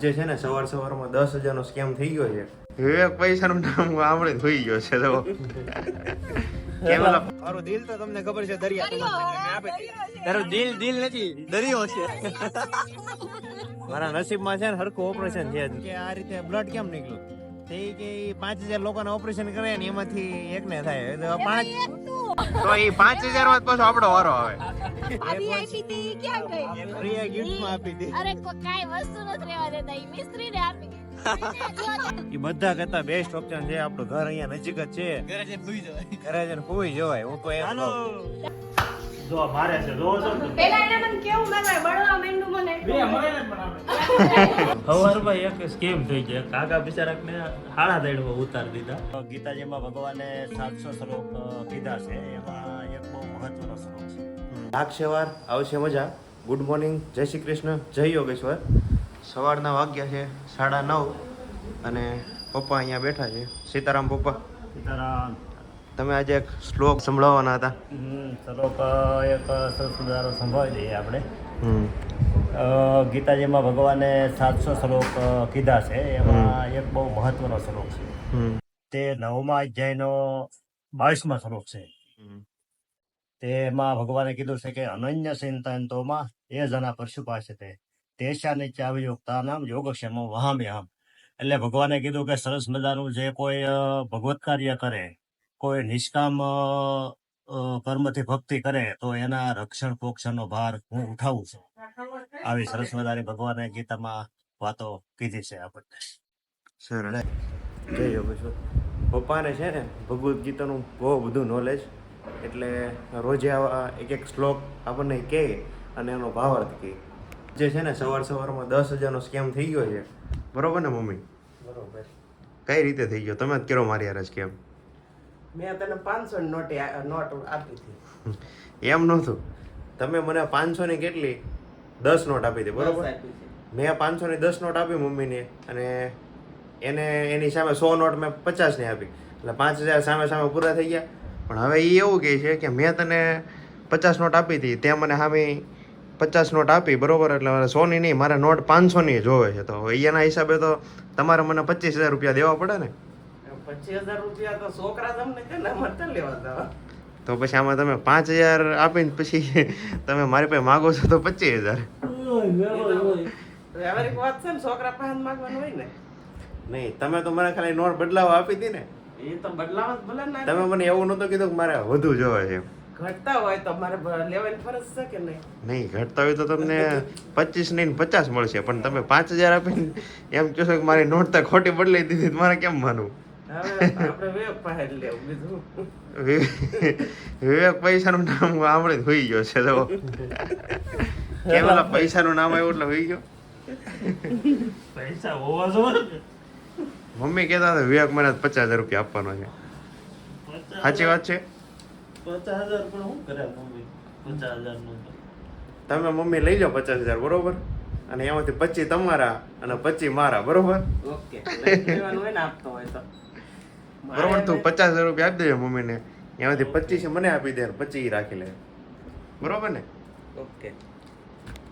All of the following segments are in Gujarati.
જે છે ને સવારમાં 10,000 નો સ્કેમ થઈ ગયો છે. વિવેક પૈસાનું નામ આમળે થઈ ગયો છે. તો કેમ મારું દિલ તો તમને ખબર છે દરિયા તારું દિલ નથી દરિયો છે. મારા નસીબમાં છે ને હરખું ઓપરેશન છે કે આ રીતે બ્લડ કેમ નીકળ્યું તે કે 5,000 લોકોને ઓપરેશન કરે ને એમાંથી એકને થાય તો 5 એ 5,000 માં પાછો આપણો વારો આવે. આપી હતી ક્યાં ગઈ? પ્રિયા ગિફ્ટમાં આપી હતી. અરે કાઈ વસ્તુ નથી રહેવા દેતા ઈ મિસ્ત્રીને આપી. એ બધા કરતા બેસ્ટ ઓપ્શન છે. આપણું ઘર અહીંયા નજીક જ છે. ઘરે જઈને સુઈ જવાય. હું તો એમ જો મારે છે જો પેલા એને મને કેવું લાગે બળવા માંડ્યું મને. હવારમાં એક સ્કેમ થઈ ગઈ. કાકા બિચારાને હાડા દેડમાં ઉતારી દીધા. ગીતાજીમાં ભગવાને 700 શ્લોક કીધા છે, એમાં એક બહુ મહત્વનો શ્લોક છે. લાગશે વાર આવશે મજા. ગુડ મોર્નિંગ, જય શ્રી કૃષ્ણ, જય યોગેશ્વર. સવારના વાગ્યા છે 9:30 અને પપ્પા અહીંયા બેઠા છે. સીતારામ પપ્પા, સીતારામ. તમે આજે એક શ્લોક સંભળાવવાના હતા. શ્લોક એક સરસ મજાનો સંભળાવી દઈએ આપણે. ગીતાજીમાં ભગવાને 700 શ્લોક કીધા છે, એમાં એક બહુ મહત્વનો શ્લોક છે. તે 9મા અધ્યાયનો 22મા શ્લોક છે. તેમાં ભગવાને કીધું છે કે અનન્ય ચિંતનતોમાં એ જના પરશુપાસતે તેશાને ચાવયોક્તાનામ યોગક્ષેમો વહામ્યહમ. એટલે ભગવાને કીધું કે સરસ મજાનું જે કોઈ ભગવત કાર્ય કરે, કોઈ નિષ્કામ કર્મથી ભક્તિ કરે તો એના રક્ષણ પોષણનો ભાર હું ઉઠાવું છું. આવી સરસ મજાની ભગવાને ગીતામાં વાતો કીધી છે આપણને. સરળ જય યોગેશ્વર. પપ્પાને છે ને ભગવદ્ ગીતાનું બહુ બધું નોલેજ, એટલે રોજે આવા એક શ્લોક આપણને કહે અને એનો ભાવાર્થ કહે. જે છે ને સવારમાં 10,000 નો સ્કેમ થઈ ગયો છે. બરોબર ને મમ્મી? બરોબર. કઈ રીતે થઈ ગયો તમે જ કરો મારી યાર સ્કેમ. મેં તને 500 નોટ આપી હતી. એમ નહોતું. તમે મને 500 ની કેટલી 10 નોટ આપી હતી, બરોબર? આપી હતી. મેં 500 ની 10 નોટ આપી મમ્મીને, અને એને એની સામે 100 નોટ મેં 50 ની આપી, એટલે 5,000 સામે પૂરા થઈ ગયા. પણ હવે એ એવું કહે છે કે મેં તને 50 નોટ આપી હતી, તે મને સામે 50 નોટ આપી, બરોબર? એટલે મારે 100 ની નહીં, મારે નોટ 500 ની જોવે છે. તો એના હિસાબે તો તમારે મને 25,000 રૂપિયા દેવા પડે ને. 25,000 રૂપિયા તો છોકરા તમને કે ના મળતા લેવા દવા. તો પછી આમાં તમે 5,000 આપીને પછી તમે મારી પાસે માગો છો તો 25,000. વ્યવહારિક વાત છે ને, છોકરા પાસે માંગવાનું હોય ને. નહીં, તમે તો મને ખાલી નોટ બદલાવા આપી હતી ને. એ તો બદલાવા જ ભલે ના. તમે મને એવું નહોતું કીધું કે મારે વધુ જોવે છે. ઘટતા હોય તો મારે લેવાની ફરજ છે કે નહીં? નહીં, ઘટતા હોય તો તમને 25 નહીં 50 મળશે, પણ તમે 5,000 આપીને એમ કહો છો કે મારી નોટ તો ખોટી બદલાઈ દીધી, મારે કેમ માનવું? હવે આપણે વેપ પાસે લેવું બીજું. વિવેક પૈસાનું નામ આમળે હોઈ ગયો છે. તો કેમ પૈસાનું નામ આવ્યું એટલે હોઈ ગયો? પૈસા હોવા જોઈએ. મમ્મી કહેતા હતા વિવેક મને 50,000 રૂપિયા આપવાનો છે. સાચી વાત છે? 50,000 પણ શું કરે મમ્મી? 50,000 નું તમે મમ્મી લઈ જાઓ 50,000, બરોબર? અને એમાંથી 25 તમારા અને 25 મારા, બરોબર? ઓકે. લેવાનું હોય ને આપતો હોય તો. બરોબર, તું 50,000 રૂપિયા આપી દેજો મમ્મીને, એમાંથી 25 મને આપી દે, 25 રાખી લે, બરોબર ને? ઓકે.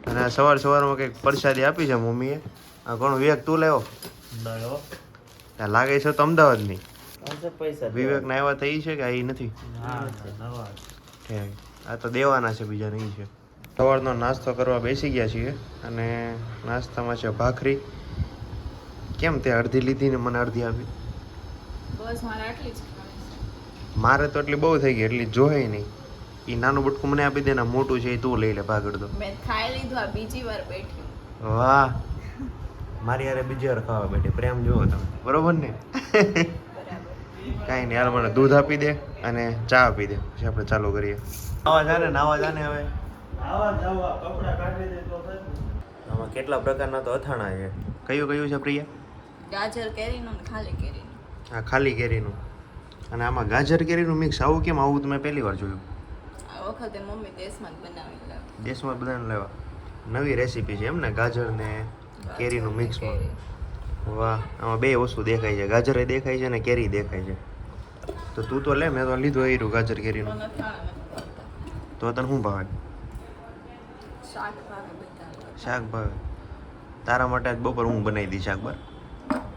અને સવારમાં કંઈક પ્રસાદી આપી છે મમ્મીએ. આ કોણ વિવેક તું લેવો? દયો. લાગે છે તો અમદાવાદની. પૈસા વિવેકના આવ્યા તો એ છે કે એ નથી? હા, નવા. આ તો દેવાના છે, બીજા નહીં છે. સવારનો નાસ્તો કરવા બેસી ગયા છીએ અને નાસ્તામાં છે ભાખરી. કેમ તે અડધી લીધી ને મને અડધી આપી? બસ મારે આટલી જ ખાવાની છે. મારે તો એટલી બહુ થઈ ગઈ, એટલી જોઈ નહીં. એ નાનું બટકું મને આપી દે ને, મોટું છે એ તું લઈ લે ભાગડ દો. મેં ખાઈ લીધું, આ બીજી વાર બેઠી. વાહ, મારી યાર બીજી વાર ખાવા બેઠી. પ્રેમ જોવો તમે, બરોબર ને? બરાબર. કાંઈ નહીં, હાલ મને દૂધ આપી દે અને ચા આપી દે, પછી આપણે ચાલુ કરીએ. નાવા જાને હવે. કપડા કાઢી દે તો આમાં કેટલા પ્રકારના તો અથાણા છે. કયું છે પ્રિયા? ગાજર કેરીનું ને ખાલી કેરીનું. આ ખાલી કેરીનું, અને આમાં ગાજર કેરીનું મિક્સ. આવું કેમ? આવું તો મેં પહેલી વાર જોયું. આ વખતે મમ્મી દેશમાં જ બનાવી લાવી. દેશમાં બધાને લેવા નવી રેસીપી છે એમ ને, ગાજર ને કેરીનું મિક્સમાં. વાહ, આમાં બે વસ્તુ દેખાય છે, ગાજર દેખાય છે ને કેરી દેખાય છે. તો તું તો લે, મેં તો લીધું એરું ગાજર કેરીનું. તો નથી આને નથી ભાવતા. તો તને શું ભાવે? શાક ભાવે બધા. શાક ભાવે? તારા માટે આજ બપોર હું બનાવી દઈશ શાક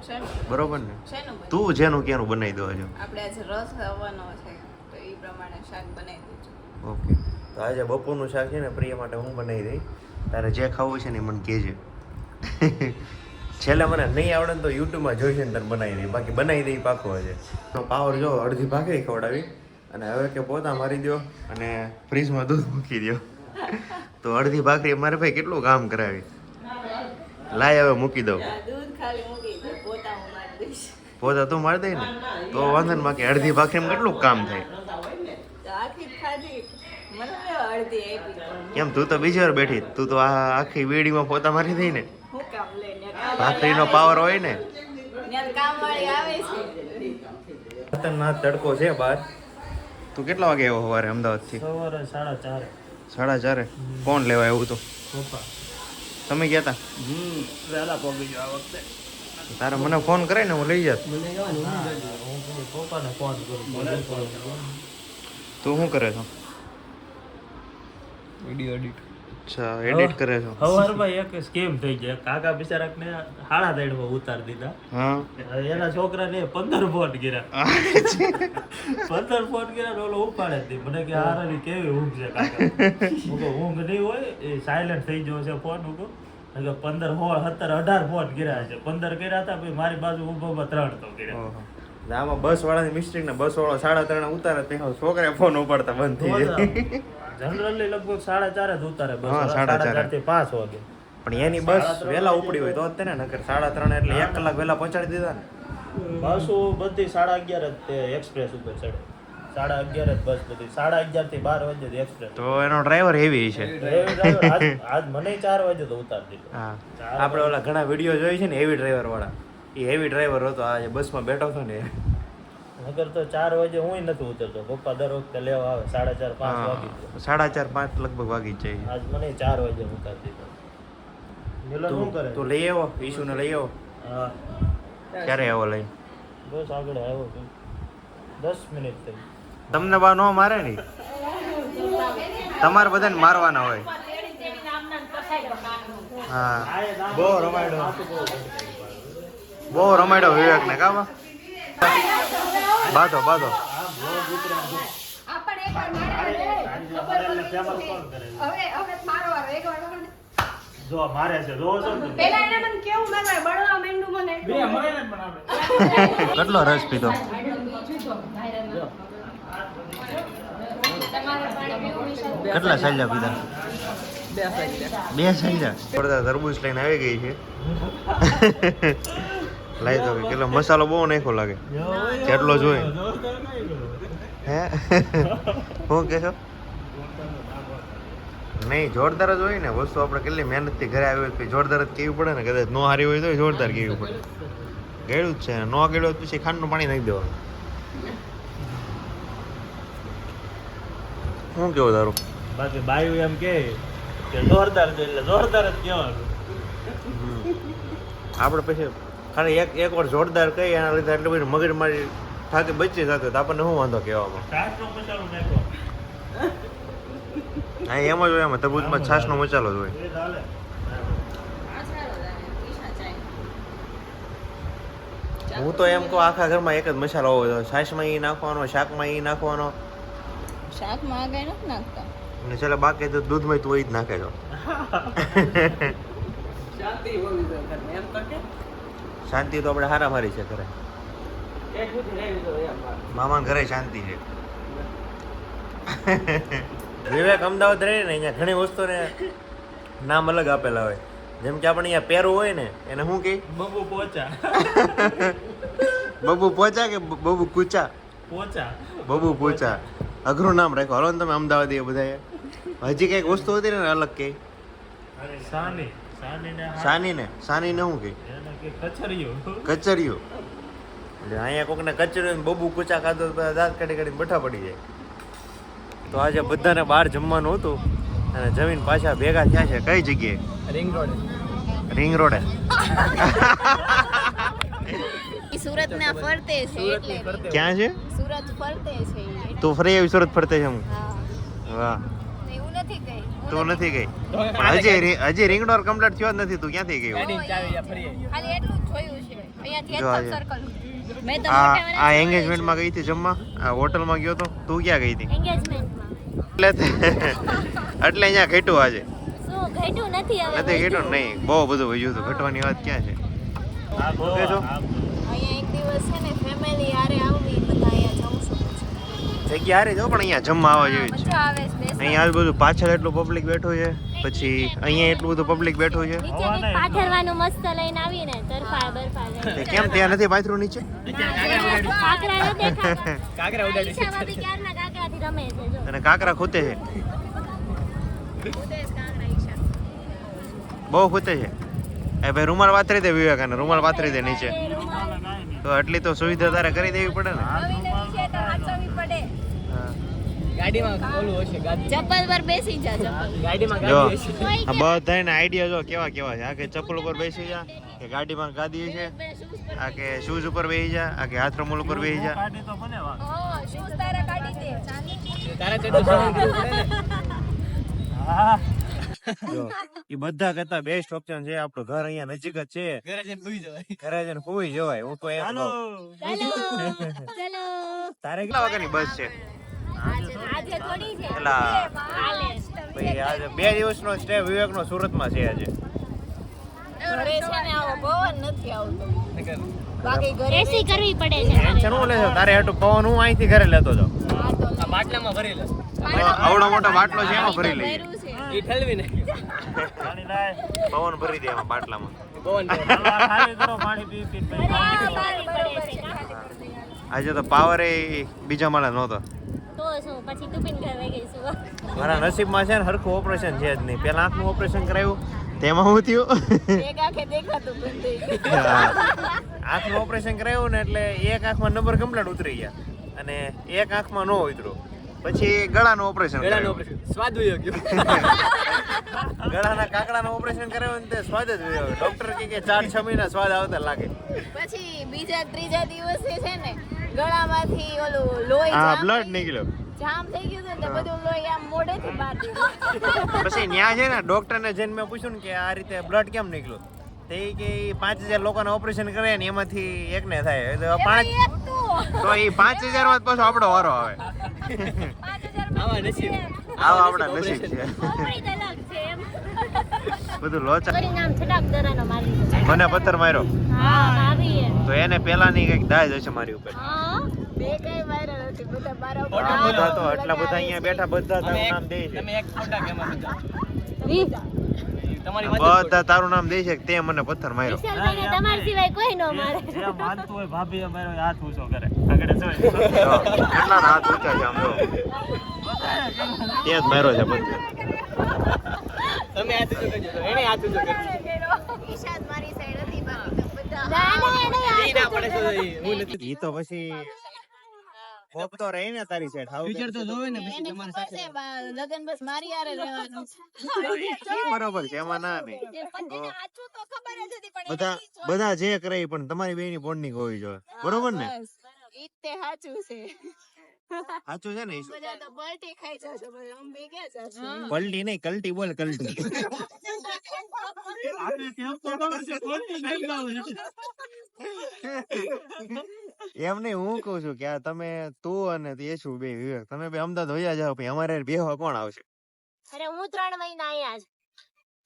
શેનું? બરોબર ને શેનું બને? તું જેનું ક્યાંનું બનાવી દો હજુ આપણે આજે રસ આવવાનો છે તો એ પ્રમાણે શાક બનાવી દઈશું. ઓકે તો આજે બપોરનું શાક છે ને પ્રિય માટે હું બનાવી દઈ તારે જે ખાવું છે ને એ મને કહેજે છેલ્લે મને નહીં આવડે ને તો યુટ્યુબમાં જોઈશે ને તને બનાવી દઈ બાકી બનાવી દઈ પાકો હશે તો પાવર જો અડધી ભાખરી ખવડાવી અને હવે કે પોતા મારી દો અને ફ્રીજમાં દૂધ મૂકી દો તો અડધી ભાખરી મારે ભાઈ કેટલું કામ કરાવી લાય હવે મૂકી દઉં દૂધ ખાલી મૂકી દે પોતા હું મારી દઈશ. પોતા તું મારી દઈ ને તો વાંધો ને બાકી અડધી ભાખરીમાં કેટલું કામ થાય તો આખી જ ખાધી મને લેવા અડધી આપી. કેમ તું તો બીજી વાર બેઠી તું તો આ આખી વેડીમાં પોતા મારી દઈ ને હું કામ લઈને ભાખરીનો પાવર હોય ને કામવાળી આવે છે. ખતરનાક તડકો છે બહાર તું કેટલા વાગે આવ્યો સવારે અમદાવાદથી સવારે 4:30 4:30 કોણ લેવા આવ્યું તો પપ્પા તમે ગયા તા વહેલા પહોંચી ગયો આ વખતે તારે મને ફોન કરે ને હું લઈ જાત હું પપ્પાને ફોન કરું તું શું કરે છો વિડીયો એડિટ અચ્છા એડિટ કરે છો સવારમાં એક સ્કેમ થઈ ગઈ કાકા બિચારાકને 3:30 ઉતારી દીધા હા એના છોકરાને 15 ફોન કર્યા 15 ફોન કર્યા ને ઓલો ઉપાડે જ નહીં. મને કે હારાની કેવી ઊંઘ છે કાકા હું કહું ઊંઘ નહીં હોય એ સાયલેન્ટ થઈ ગયો છે ફોન હું કહું 15 16 17 18 ફોન કર્યા છે 15 કર્યા હતા પછી મારી બાજુ ઊભા 3 તો કર્યા ઓહો. આમાં બસ વાળાની મિસ્ટેક ને બસ વાળો 3:30 ઉતારે તે છોકરા ફોન ઉપાડતા બંધ થઈ જાય જનરલી લગભગ 4:30 જ ઉતારે બસ હા, 4:30 થી 5 વાગે પણ એની બસ વહેલા ઉપડી હોય તો જ તેને નકર 3:30 એટલે 1 કલાક વહેલા પહોંચાડી દીધા ને બસો બધી 11:30 જ તે એક્સપ્રેસ ઉપર ચડે 11:30 જ બસ બધી 11:30 થી 12 વાગે એક્સપ્રેસ તો એનો ડ્રાઈવર હેવી છે આજ મને 4 વાગે તો ઉતાર દીધો હા આપણે ઓલા ઘણા વિડીયો જોઈ છે ને હેવી ડ્રાઈવર વાળા એ હેવી ડ્રાઈવર હતો આજે બસમાં બેઠો હતો ને નગર તો 4 વાગે હું નથી ઉતરતો પપ્પા દર વખતે લેવા આવે 4:30 5 વાગે 4:30 5 લગભગ વાગી જ જાય આજ મને 4 વાગે ઉતાર દીધો મિલન શું કરે તું લઈ આવો ઈશુને લઈ આવો હા ક્યારે આવો લઈ બસ આગળ આવ્યો છું 10 મિનિટ થઈ તમને બા નો મારે ને તમારે બધાને મારવાના હોય હા બહુ રમાડ્યો વિવેક ને કામ બાધો બાધો જો મારે છે જો છો ને પેલા એને મને કેવું મેં બળવા માંડ્યું મને કેટલો રસ પીધો કેટલા સાંજા પીધા 2 સાંજા પડદા તરબૂચ લઈને આવી ગઈ છે લાઈ તો કેટલો મસાલો બહુ નાખ્યો લાગે જેટલો જોઈએ હે શું કે છો નહીં જોરદાર જ હોય ને વસ્તુ આપણે કેટલી મહેનતથી ઘરે આવી હોય તો જોરદાર જ કેવી પડે ને કદાચ નો હારી હોય તો જોરદાર કેવી પડે ગળ્યું જ છે નો ગળ્યું પછી ખાંડનું પાણી નાખી દેવાનું શું કેવું તારું બાકી બાયું એમ કે જોરદાર છે એટલે જોરદાર જ કહેવાનું આપણે પછી ખાલી એક વાર જોરદાર કહી એના લીધે એટલું બધું મગજ મારી થાકી બચી જતો તો આપણને શું વાંધો કહેવામાં છાશનો મસાલો નાખ્યો હા એમ જ હોય એમાં તરબૂચમાં છાશનો મસાલો જ હોય એ ચાલે હું તો એમ કહું આખા ઘરમાં એક જ મસાલો હોવો જોઈએ છાશમાં એ નાખવાનો શાકમાં એ નાખવાનો શાકમાં આગળ નથી નાખતા. અને ચાલો બાકી તો દૂધમાં તું એ જ નાખે છો શાંતિ હોવી જોઈએ ઘરમાં. એમ તો કે શાંતિ તો આપણે હારા મારી છે ઘરે એક સુધી રહેવી જોઈએ એમ વાત. મામાના ઘરે શાંતિ છે વિવેક અમદાવાદ રહે ને અહીંયા ઘણી વસ્તુને નામ અલગ આપેલા હોય જેમ કે આપણે અહીંયા પેરું હોય ને એને શું કહે બબુ પોચા બબુ પોચા કે બબુ કૂચા પોચા બબુ પોચા અઘરું નામ રાખ્યું હાલો ને તમે અમદાવાદી એ બધા હજી કંઈક વસ્તુ હતી ને અલગ કે સાની સાનીને સાની ને શું કહે એને કે કચરિયો કચરિયું એટલે અહીંયા કોકને કચરિયું બબુ કૂચા ખાધો તો બધા દાંત કાઢી કાઢીને બઠા પડી જાય તો આજે બધાને બહાર જમવાનું હતું અને જમીન પાછા ભેગા થયા છે કઈ જગ્યાએ રિંગ રોડ રિંગ રોડે ઈ સુરતના ફરતે છે એટલે ક્યાં છે સુરત ફરતે છે ઈ. તું ફરી આવી સુરત ફરતે છે હું હા વાહ એવું નથી કઈ હું તું નથી ગઈ હજી રિંગ ડોર કમ્પ્લીટ થયો જ નથી. તું ક્યાંથી ગઈ? ખાલી એટલું જ જોયું છે અહીંયાથી જો એક આજે. સર્કલ મેં તો આ મોઢે આ એંગેજમેન્ટમાં ગઈ હતી જમવા, આ હોટલમાં ગયો તો. તું ક્યાં ગઈ હતી? એન્ગેજમેન્ટમાં એટલે અહીંયા ઘટ્યું આજે. શું ઘટ્યું નથી હવે નથી ઘટ્યું નહીં, બહુ બધું વયું હતું. ઘટવાની વાત ક્યાં છે? બેસો. અહીંયા એક દિવસ છે ને ફેમિલી હારે આવવી બધા અહીંયા જવું છું જગ્યા હારી જો, પણ અહીંયા જમવા આવવા જેવી જ છે. મજા આવે છે બેસવાની. અહીંયા આજુબાજુ પાછળ એટલું પબ્લિક બેઠું છે, પછી અહીંયા એટલું બધું પબ્લિક બેઠું છે. નીચે કંઈક પાથરવાનું મસ્ત લઈને આવીને તરફા બરફા લઈને તે કેમ ત્યાં નથી પાથરું નીચે? કાકરા ન દેખાતા કાકરા ઉડાડી ઈચ્છામાં બી ક્યારના કાકરાથી રમે છે જો અને કાકરા ખૂતે છે, ઉદેશ કાંકરા ઈચ્છા. બહુ ખૂતે છે. એ ભાઈ રૂમાલ પાથરી દે વિવેકાને, રૂમાલ પાથરી દે નીચે. તો આટલી તો સુવિધા તારે કરી દેવી પડે ને. નવી નવી છે તો હાચવવી પડે. હા. ચપ્પલ પર બેસી જા ચપ્પલ. જો આ બધાને આઈડિયા જો કેવા કેવા છે. આ કે ચપ્પલ ઉપર બેસી જા, કે ગાડીમાં ગાદી છે, આ કે શૂઝ ઉપર બેસી જા, આ કે હાથ રૂમાલ ઉપર બેસી જા. શૂઝ તારા કાઢી દે. જો એ બધા કરતા બેસ્ટ ઓપ્શન છે. આપણું ઘર અહીંયા નજીક જ છે, ઘરે જઈને સુઈ જવાય. હું તો એમ કહું. ચલો તારે કેટલા વાગ્યાની બસ છે? આજે થોડી છે એલા કાલે ભાઈ આજે 2 દિવસનો સ્ટે વિવેકનો સુરતમાં છે આજે. ઘરે છે ને આવો પવન નથી આવતો. બાકી ઘરે એસી કરવી પડે છે ટેન્શન હું લેશો? તારે હાટુ પવન હું અહીંથી ઘરે લેતો જાઉં. આવડો મોટો બાટલો છે એમાં ભરી લઈએ. પવન ભરી દે એમાં બાટલામાં. આજે તો પાવર એ બીજા માળે નહોતો. તો શું પછી તુપિન ઘર વહી ગઈ શું મારા નસીબમાં છે ને હરખું ઓપરેશન છે જ નહીં. પેલા આંખનું ઓપરેશન કરાવ્યું, તેમાં હું થયું એક આંખે દેખાતું બંધ થઈ આંખનું ઓપરેશન કરાવ્યું ને એટલે એક આંખમાં નંબર કમ્પ્લીટ ઉતરી ગયા અને એક આંખમાં ન ઉતર્યો. પછી ગળાનું ઓપરેશન ગળાના કાકડાનું ઓપરેશન કરાવ્યું ને તે સ્વાદ જ વયો. ડોક્ટર કે 4-6 મહિના સ્વાદ આવતા લાગે. પછી બીજા ત્રીજા દિવસે છે ને ગળામાંથી ઓલું લોહી હા, જામ બ્લડ થઈ નીકળ્યો. જામ થઈ ગયું હતું ને તે બધું લોહી આમ મોઢેથી બહાર નીકળ્યું. પછી ન્યા છે ને ડોક્ટરને જઈને મેં પૂછ્યું ને કે આ રીતે બ્લડ કેમ નીકળ્યું? તે ઈ કે 5000 લોકોને ઓપરેશન કરે ને એમાંથી એકને થાય. તો એમાં એક તું. તો એ 5000 માં પાછો આપણો વારો આવે. 5000 આવા આપણા નસીબ છે. કોપરી તલાક છે એમ બધું લોચા. કરી નામ છટાક દરાનો મારી મને પથ્થર માર્યો હા ભાભી તો એને પેલાની કઈક દાજ હશે મારી ઉપર. હા બે કઈ વાયરલ હતી બધા મારા ઉપર બધા તો આટલા બધા અહીંયા બેઠા બધા તારું નામ દે છે. બધા તારું નામ દે છે કે તે મને પથ્થર માર્યો. વિશાલભાઈને તમારા સિવાય કોઈ ન મારે જો, કેટલાના હાથ ઊંચા છે આમ જો. ત્યાં જ માર્યો છે પથ્થર. ઈશાદ મારી સાઈડ હતી બાકી તો બધા ના ના ઈ તો પછી હોપ તો રહી ને તારી સાઈડ. એને ખબર છે લગન બસ મારી હારે રહેવાનું બરોબર છે, એમાં ના નહીં. પતિને આછું તો ખબર જ હતી પણ બધા બધા જે કરે ઈ પણ તમારી બેની બોન્ડિંગ હોવી જોઈએ. બરોબર ને? ઈ જ તે સાચું છે સાચું છે ને ઈ? બધા તો બળટી ખાઈ જશે બધા આમ બે ગયા જશે પલટી નહીં, કલટી બોલ, કલટી. એમ નહીં, હું કઉ છું કે આ તમે તું અને યશુ બે વિવેક તમે બે અમદાવાદ વયા જાઓ પછી અમારે બેહવા કોણ આવશે? અરે હું 3 મહિના અહીંયા જ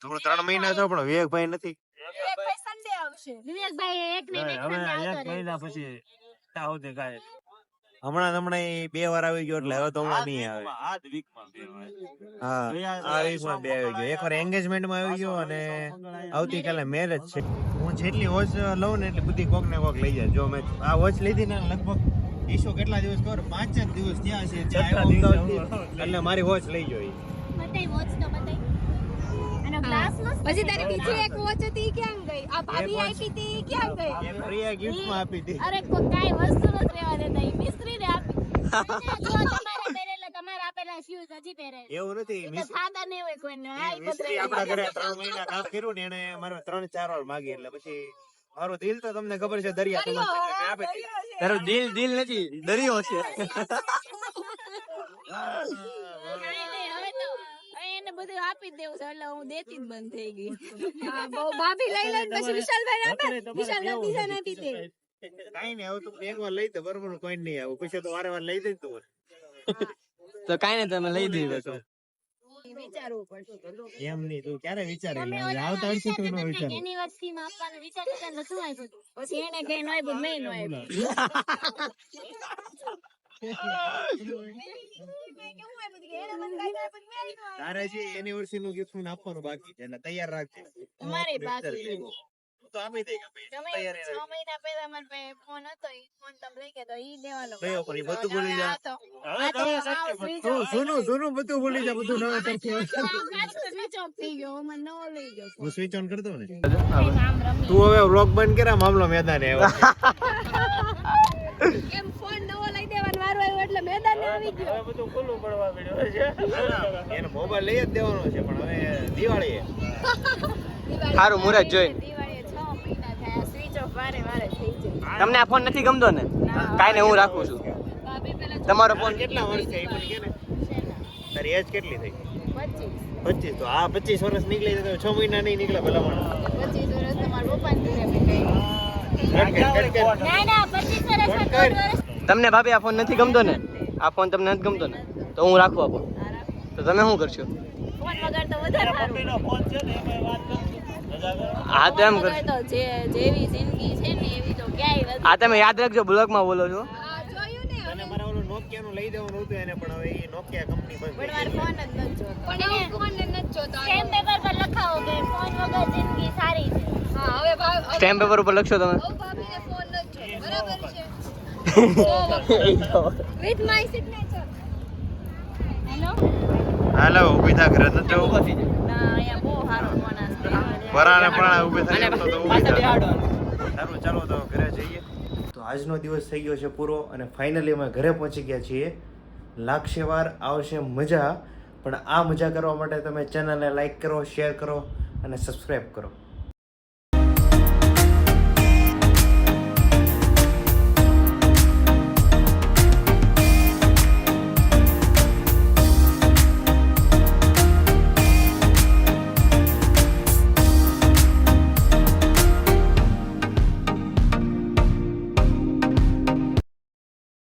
તમે 3 મહિના છો પણ વિવેકભાઈ નથી. વિવેકભાઈ સન્ડે આવશે વિવેકભાઈ એક ને એક ને આવતો રહે. હમણાં એ 2 વાર આવી ગયો એટલે હવે તો હમણાં નહીં આવે. હા, આ વીકમાં 2 આવી ગયો. એકવાર એંગેજમેન્ટમાં આવી ગયો અને આવતીકાલે મેરેજ છે. હું જેટલી વોચ લઉં ને એટલે બધી કોક ને કોક લઈ જાય. જો મેં આ વોચ લીધી ને લગભગ ઈશો કેટલા દિવસ ખબર 5 જ દિવસ થયા છે એટલે મારી વોચ લઈ ગયો. બતાઈ વોચ તો બતાઈ આનો ગ્લાસ મસ્ત પછી તારી બીજી એક વોચ હતી ક્યાં ગઈ આ ભાભી આપી હતી ક્યાં ગઈ એ પ્રિયા ગિફ્ટમાં આપી હતી. અરે કાઈ વસ્તુ નથી રહેવા દેતા ઈ મિસ્ત્રી ને આપી જો તમારે પહેરેલા તમારા આપેલા શૂઝ હજી પહેરે એવું નથી, તો સાદા નહીં હોય કોઈને હા ઈ મિસ્ત્રી આપણા ઘરે 3 મહિના કામ કર્યું ને એને મારે 3-4 વાર માગી એટલે પછી મારું દિલ તો તમને ખબર છે દરિયા સમાન છે કે આપે. તારું દિલ નથી, દરિયો છે. કાઈ નહીં હવે તો એને બધું આપી જ દેવું છે એટલે હું દેતી જ બંધ થઈ ગઈ હા બહુ ભાભી લઈ લે પછી વિશાલભાઈ આપે વિશાલભાઈ બીજા નથી દે કાઈ નહીં હવે તું એકવાર લઈ દે બરોબર કોઈ નહીં આવું પછી તો વારે વાર લઈ દે તું તો કાઈ નહીં તમે લઈ દેવી તો વિચારવું પડશે એમ નહીં તું ક્યારે વિચારે તમે આવતા વર્ષે તું નો વિચાર એનિવર્સરી માં આપવાનું વિચારતા હતા ને શું આપ્યું પછી એને કઈ નો આપ્યું મેં નો આપ્યું તારે જે એનિવર્સરી નું ગિફ્ટ મને આપવાનું બાકી છે એટલે તૈયાર રાખજે તમારે બાકી તો આપી દે કે તમે 6 મહિના પહેલા મને પાસે ફોન હતો ઈ ફોન તમે લઈ ગયા તો ઈ દેવાનો કયો પણ ઈ બધું ભૂલી જા સોનું સોનું બધું ભૂલી જા બધું નવે તરફી સ્વિચ ઓફ થઈ ગયો મને નવો લઈ ગયો હું સ્વિચ ઓન કરતો ને રામ રમી તું હવે વ્લોગ બંધ કરે મામલો મેદાન આવ્યો કેમ ફોન નવો લઈ દેવાનો વારો આવ્યો એટલે મેદાન આવી ગયો બધું ખુલ્લું પડવા મળ્યું છે એનો મોબાઈલ લઈ જ દેવાનો છે પણ હવે દિવાળી સારું મુરત જોઈ દિવાળીએ 6 મહિના થયા સ્વિચ ઓફ વારે વારે થઈ જાય તમને આ ફોન નથી ગમતો ને કાઈ નહીં હું રાખું છું ભાભી પેલા તમારો ફોન કેટલા વર્ષ છે એ પણ કે ને તારી એજ કેટલી થઈ 25 25 તો આ 25 વર્ષ નીકળી જાય તો 6 મહિના નહીં નીકળે ભલા પણ 25 વર્ષ તમારા પપ્પાને ઘરે બેઠા ના ના 25 વર્ષ તમને ભાભી આ ફોન નથી ગમતો ને આ ફોન તમને નથી ગમતો ને તો હું રાખું આ ફોન તો તમે શું કરશો ફોન વગર તો વધારે સારું ફોન છે ને એમાં વાત કરશું હા તો એમ ફોન કરશો વગર તો જેવી જિંદગી છે ને એવી તો ક્યાંય નથી આ તમે યાદ રાખજો બ્લોગમાં બોલો છો આ જોયું ને અને મારા ઓલું નોકિયા નું લઈ દેવાનું હતું એને પણ હવે એ નોકિયા કંપની બંધ પણ મારો ફોન જ નથી જોતો પણ એ ફોન જ નથી જોતો સ્ટેમ્પ પેપર પર લખાવો કે ફોન વગર જિંદગી સારી છે હા હવે સ્ટેમ્પ પેપર ઉપર લખશો તમે ભાભીને ફોન નથી જોતો બરાબર છે વિથ માય સિગ્નેચર હેલો હાલો ઊભી થા ઘરે ન જવું ના અહીંયા બહુ સારો ફોન હશે પરાણે પરાણે ઊભી થઈ અને તો ઊભી પાછળ થા બેહાડો. સારું ચાલો તો ઘરે જઈએ તો આજનો દિવસ થઈ ગયો છે પૂરો અને ફાઇનલી અમે ઘરે પહોંચી ગયા છીએ લાગશે વાર આવશે મજા પણ આ મજા કરવા માટે તમે ચેનલને લાઈક કરો શેર કરો અને સબસ્ક્રાઈબ કરો